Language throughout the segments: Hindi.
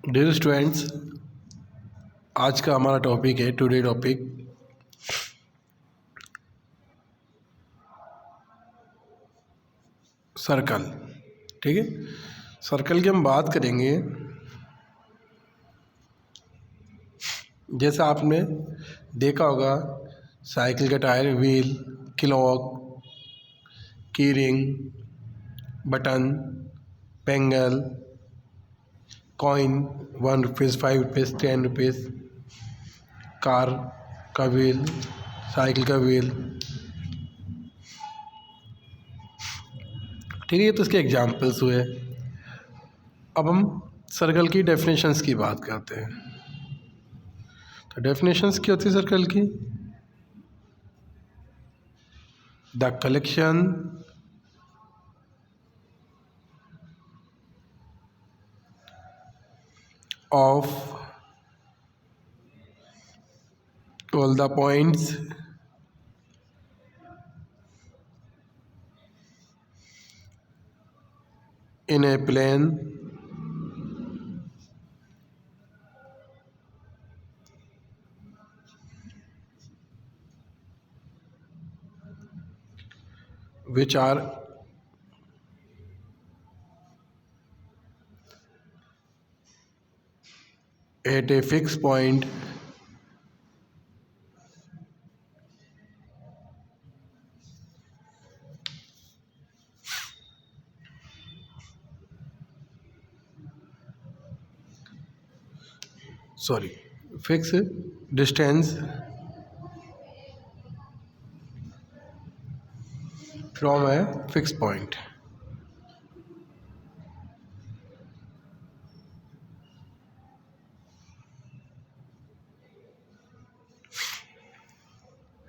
डियर स्टूडेंट्स, आज का हमारा टॉपिक है टुडे टॉपिक सर्कल। ठीक है, सर्कल की हम बात करेंगे। जैसा आपने देखा होगा, साइकिल का टायर, व्हील, क्लॉक, की ring, button, bangle, coin, 1 rupees, 5 rupees, 10 rupees, car का व्हील, साइकिल का व्हील। ठीक है, ये तो इसके एग्जाम्पल्स हुए। अब हम सर्कल की डेफिनेशंस की बात करते हैं। तो डेफिनेशंस क्या होती है सर्कल की? The collection of all the points in a plane which are at a fixed point fixed distance from a fixed point।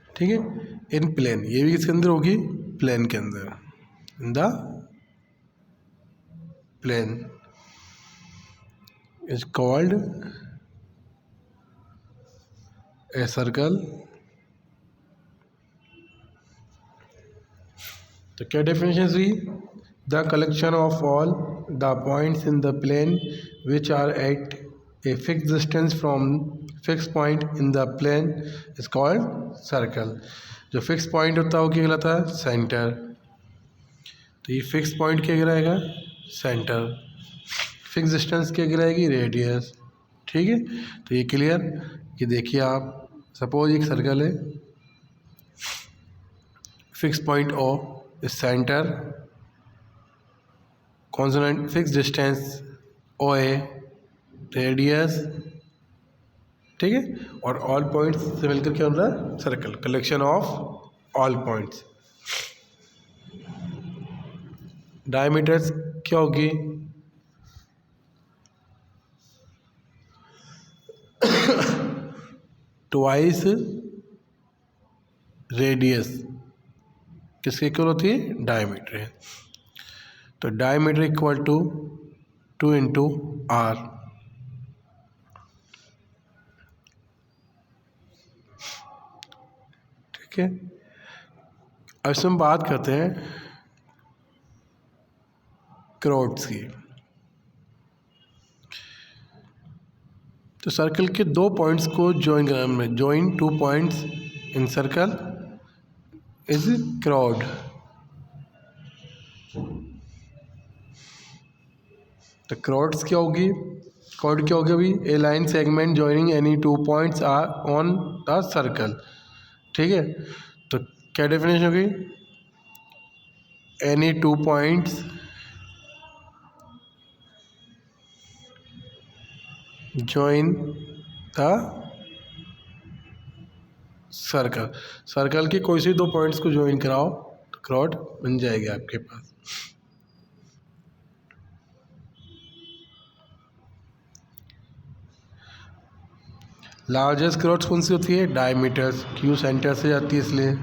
ठीक है, इन प्लेन, ये भी किसके अंदर होगी? प्लेन के अंदर, in the plane is called a circle. तो क्या डेफिनेशन हुई? The collection of all the points in the plane which are at a fix distance from fix point in the plane is called circle. जो फिक्स पॉइंट होता है वो क्या कहलाता है? सेंटर। तो ये फिक्स पॉइंट क्या कहलाएगा? सेंटर। फिक्स डिस्टेंस क्या कहलाएगी? रेडियस। ठीक है, तो ये क्लियर। कि देखिए आप, सपोज एक सर्कल है, fix point O centre, consonant fix distance O A, radius. ठीक है, और ऑल पॉइंट्स से मिलकर क्या होता है? Circle. Collection of all points. Diameters क्या होगी? ट्वाइस रेडियस किसके इक्वल होती है? डायमीटर है। तो diameter equal to 2 into R. ठीक है, अब इसमें हम बात करते हैं क्रोड्स की। तो सर्कल के दो पॉइंट्स को ज्वाइन करना में, join 2 points in circle is chord. तो क्रोड्स क्या होगी? क्रोड क्या होगी अभी? A line segment joining any 2 points are on the circle. ठीक है, तो क्या डेफिनेशन होगी? Any 2 points join the circle. Circle के कोई से 2 पॉइंट्स को ज्वाइन कराओ तो क्रोड बन जाएगी आपके पास। लार्जेस्ट क्रोड्स कौन सी होती है? डायमीटर्स। क्यू सेंटर से जाती है इसलिए।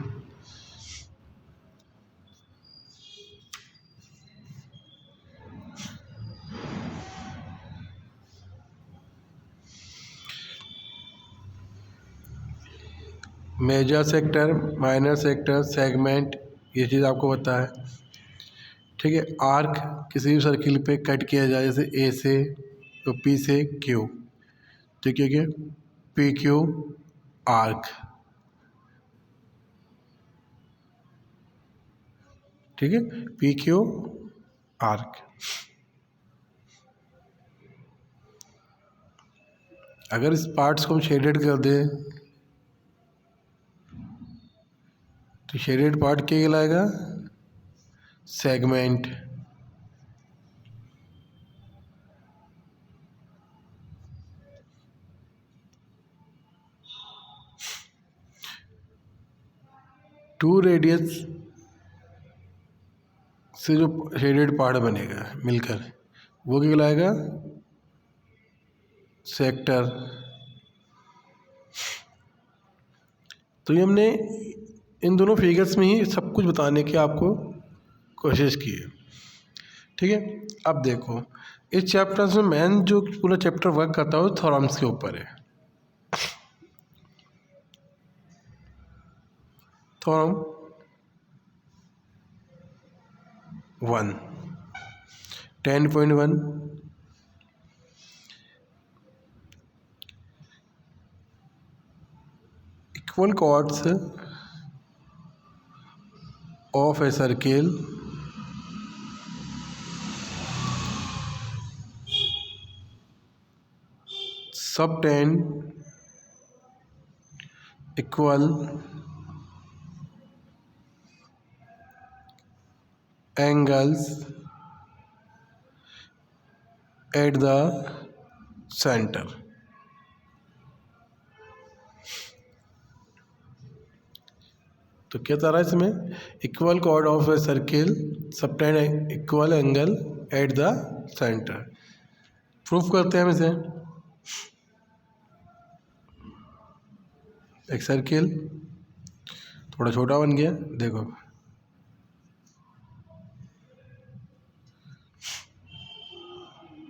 Major sector, minor sector, segment, ये चीज़ आपको पता है। ठीक है, आर्क किसी भी सर्किल पे कट किया जाए, जैसे ए से तो पी से क्यू, तो क्या क्या पी क्यू आर्क, ठीक है, पी क्यू आर्क। अगर इस पार्ट्स को हम शेडेड कर दें तो शेडेड पार्ट क्या कहलाएगा, सेगमेंट। टू रेडियस से जो शेडेड पार्ट बनेगा मिलकर वो क्या कहलाएगा, सेक्टर। तो ये हमने इन दोनों फिगर्स में ही सब कुछ बताने की आपको कोशिश की है, ठीक है। अब देखो इस चैप्टर में मेन जो पूरा चैप्टर वर्क करता है वो थ्योरम्स के ऊपर है। Theorem 1 10.1 equal chords of a circle subtend equal angles at the center। तो क्या था रहा है इसमें, equal cord of a circle subtend equal angle at the centre. Proof करते हैं हम इसे। एक सर्किल थोड़ा छोटा बन गया, देखो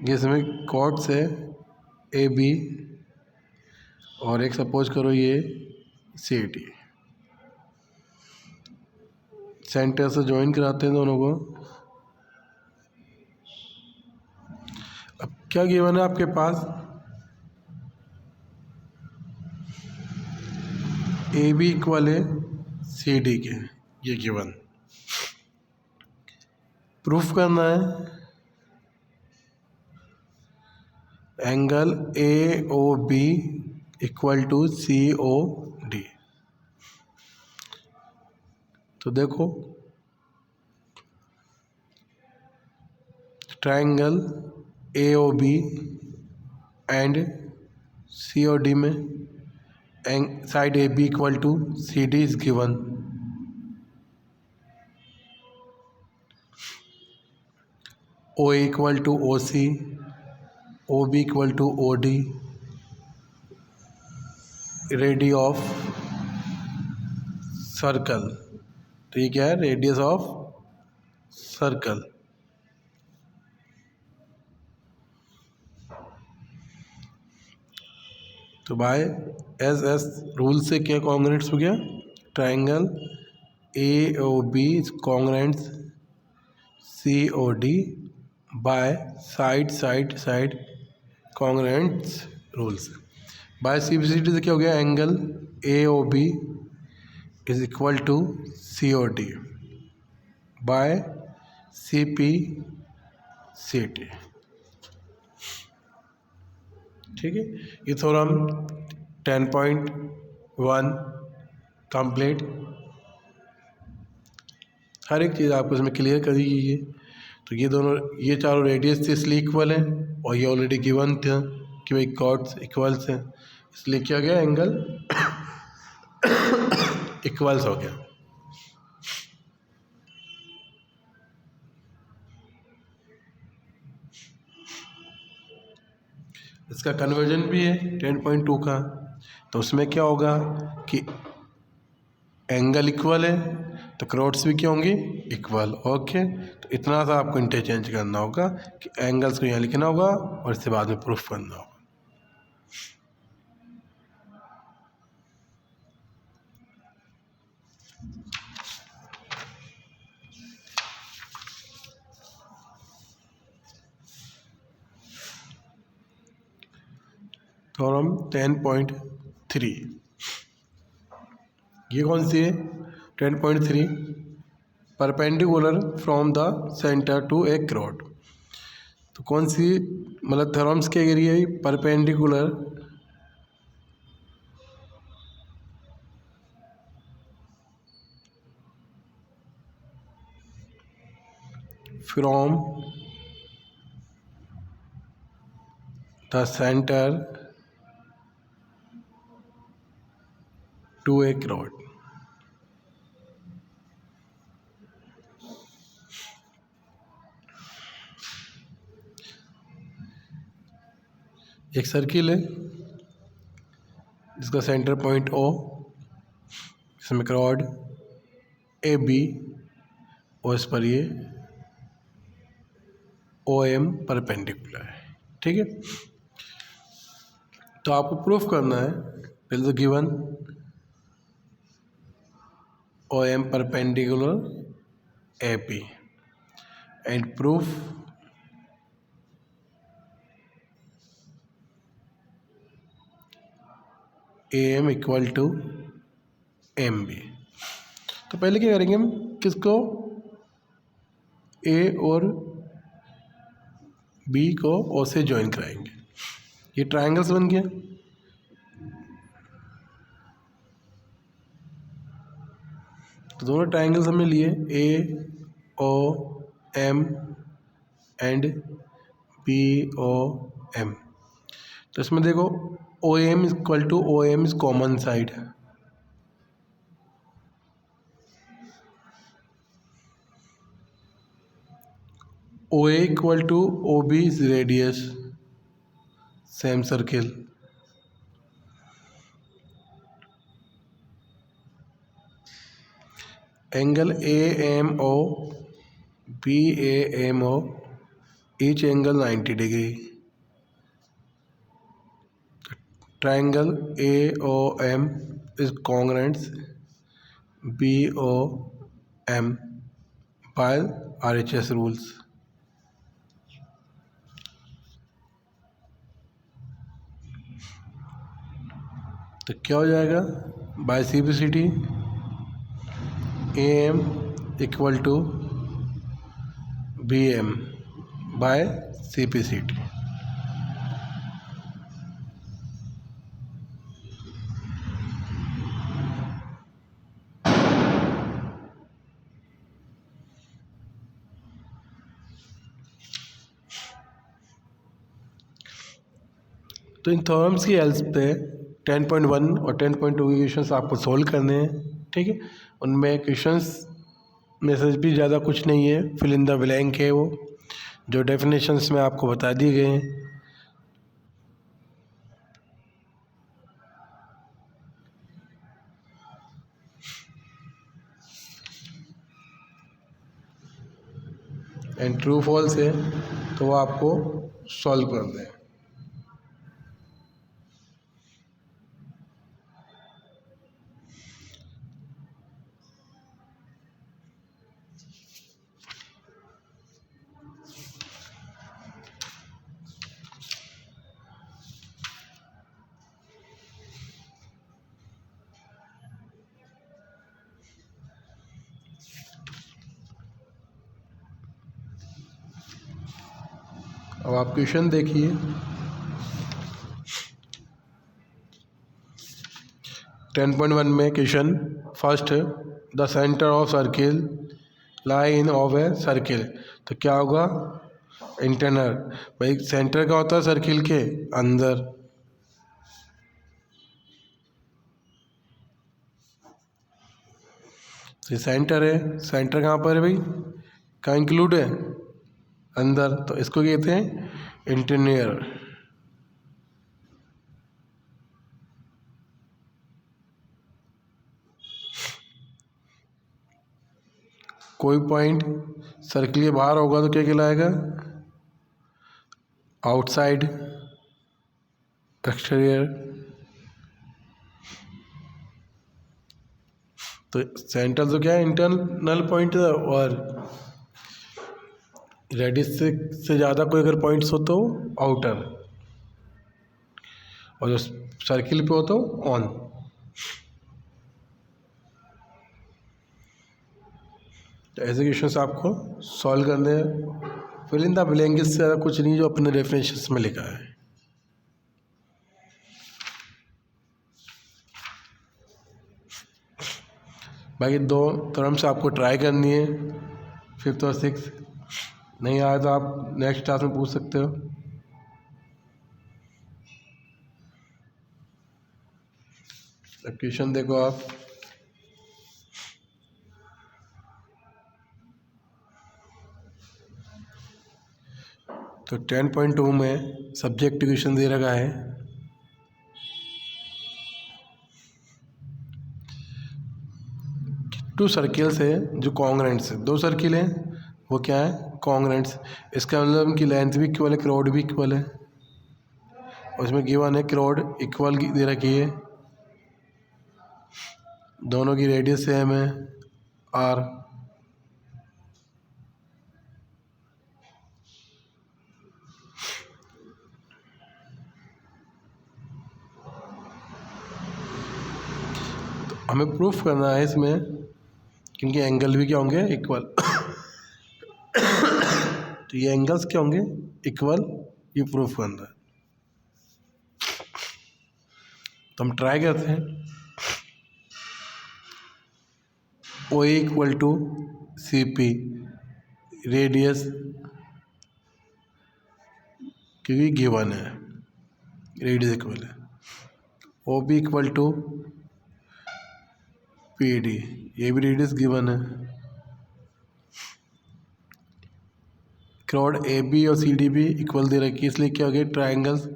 ये इसमें कॉर्ड्स है ए बी और एक सपोज करो ये सी डी, सेंटर से ज्वाइन कराते हैं दोनों को। अब क्या गिवन है आपके पास, ए बी इक्वल है सी डी के, ये गिवन। प्रूफ करना है angle A O B equal to C O D. तो देखो triangle A O B and C O D में side A B equal to C D is given. O equal to O C, O B equal to O D, radius of circle. तो ये क्या है, रेडियस ऑफ सर्कल। तो बाय एस एस रूल से क्या कॉन्ग्रेंट्स हो गया, triangle A O B congruents C O D by side side side congruence rules. By C B C D से क्या हो गया, angle A O B is equal to C O D by C P C T, ठीक है। ये थोड़ा हम 10.1 कंप्लीट, हर एक चीज़ आपको इसमें क्लियर कर दी गई है। तो ये दोनों, ये चारों रेडियस थे इसलिए इक्वल है, और ये ऑलरेडी गिवन था कि भाई कॉर्ड्स इक्वल्स हैं, इसलिए क्या गया, एंगल इक्वल्स हो गया। इसका कन्वर्जन भी है 10.2 का, तो उसमें क्या होगा कि एंगल इक्वल है तो क्रॉड्स भी क्या होंगे, इक्वल। ओके, तो इतना सा आपको इंटरचेंज करना होगा कि एंगल्स को यहाँ लिखना होगा और इसके बाद में प्रूफ करना होगा। थ्योरम 10.3 ये कौन सी है? 10.3 perpendicular from the centre to a chord. तो कौन सी मतलब थ्योरम्स के area perpendicular from the centre to a chord. एक सर्किल है जिसका सेंटर पॉइंट O, इसमें क्रॉड ए बी और इस पर ये OM परपेंडिकुलर है। ठीक है, तो आपको प्रूफ करना है पहले तो given OM perpendicular AP and proof AM equal to MB। तो पहले क्या करेंगे हम, किसको A और B को O से ज्वाइन कराएंगे। ये ट्रायंगल्स बन गया। तो दोनों ट्रायंगल्स हमने लिए AOM एंड BOM। तो इसमें देखो OM equal to OM is common side, OA equal to OB is radius, same circle. Angle AMO BAMO each angle 90 degree। Triangle AOM is congruent BOM by RHS rules। तो क्या हो जाएगा, by CPCT AM equal to BM by CPCT। तो इन थ्योरम्स की हेल्प पे 10.1 और 10.2 के क्वेश्चंस आपको सोल्व करने हैं। ठीक है, उनमें क्वेश्चंस में से भी ज़्यादा कुछ नहीं है, फिल इन द ब्लैंक है वो जो डेफिनेशंस में आपको बता दिए गए हैं। एंड ट्रू फॉल्स है तो वो आपको सॉल्व करना है। अब आप क्वेश्चन देखिए, टेन पॉइंट वन में question first, the centre of circle lie in of a circle. तो क्या होगा, इंटरनल। भाई सेंटर क्या होता है सर्किल के अंदर, तो सेंटर है, सेंटर कहाँ पर है भाई, कहाँ इंक्लूड है, अंदर। तो इसको कहते हैं इंटीरियर। कोई पॉइंट सर्किल के बाहर होगा तो क्या कहलाएगा, आउटसाइड, एक्सटीरियर। तो सेंटर तो क्या है, इंटरनल पॉइंट है, और रेडियस से ज़्यादा कोई अगर पॉइंट्स हो तो आउटर। और जो सर्किल पे हो तो ऑन। तो ऐसे क्वेश्चन आपको सॉल्व करने हैं। फिल इन द ब्लैंक्स से ज़्यादा कुछ नहीं जो अपने रेफरेंसेस में लिखा है। बाकी 2 टर्म्स आपको ट्राई करनी है 5th और 6th। नहीं आया तो आप नेक्स्ट क्लास में पूछ सकते हो। क्वेश्चन देखो आप, तो 10.2 में सब्जेक्ट क्वेश्चन दे रखा है। टू सर्किल्स है जो कॉन्ग्रेंट्स है, 2 सर्किल हैं वो क्या है कॉन्ग्रेंट्स। इसका मतलब उनकी लेंथ भी इक्वल है, क्रोड भी इक्वल है। और इसमें गिवन है क्रोड इक्वल दे रखी है, दोनों की रेडियस सेम है आर। तो हमें प्रूफ करना है इसमें कि इनके एंगल भी क्या होंगे इक्वल। तो ये एंगल्स क्या होंगे इक्वल, ये प्रूफ करना है। तो हम ट्राई करते हैं। O equal to C P, radius क्योंकि गिवन है रेडियस इक्वल है। O B equal to P D, ये भी रेडियस गिवन है। क्रोड ए बी और सी डी भी इक्वल दे रखी है, इसलिए क्या हो गया triangles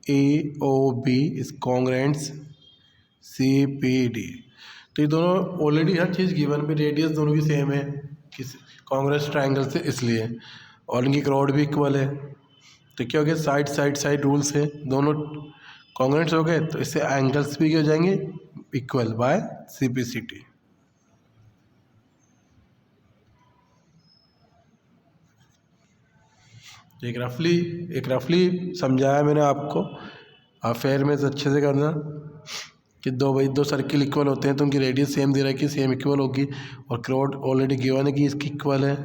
A O B is congruence C P D. तो ये दोनों ऑलरेडी हर चीज़ गिवन पे, रेडियस दोनों की सेम है किस कॉन्ग्रेंस ट्राइंगल से, इसलिए और इनकी क्रोड भी इक्वल है। तो क्या हो गया साइड रूल से दोनों कॉन्ग्रेंट्स हो गए, तो इससे एंगल्स भी क्या हो जाएंगे equal by C P C T. एक रफली समझाया मैंने आपको, आप फेयर में अच्छे से करना कि 2 सर्किल इक्वल होते हैं तो उनकी रेडियस सेम दे रहा है कि सेम इक्वल होगी, और क्रोड ऑलरेडी गिवन है कि इसकी इक्वल है,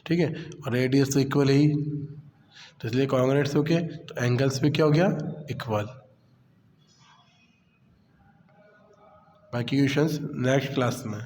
ठीक है, और रेडियस तो इक्वल ही, तो इसलिए कॉन्ग्रेंट्स हो गए, तो एंगल्स भी क्या हो गया इक्वल। बाकी क्वेश्चंस नेक्स्ट क्लास में।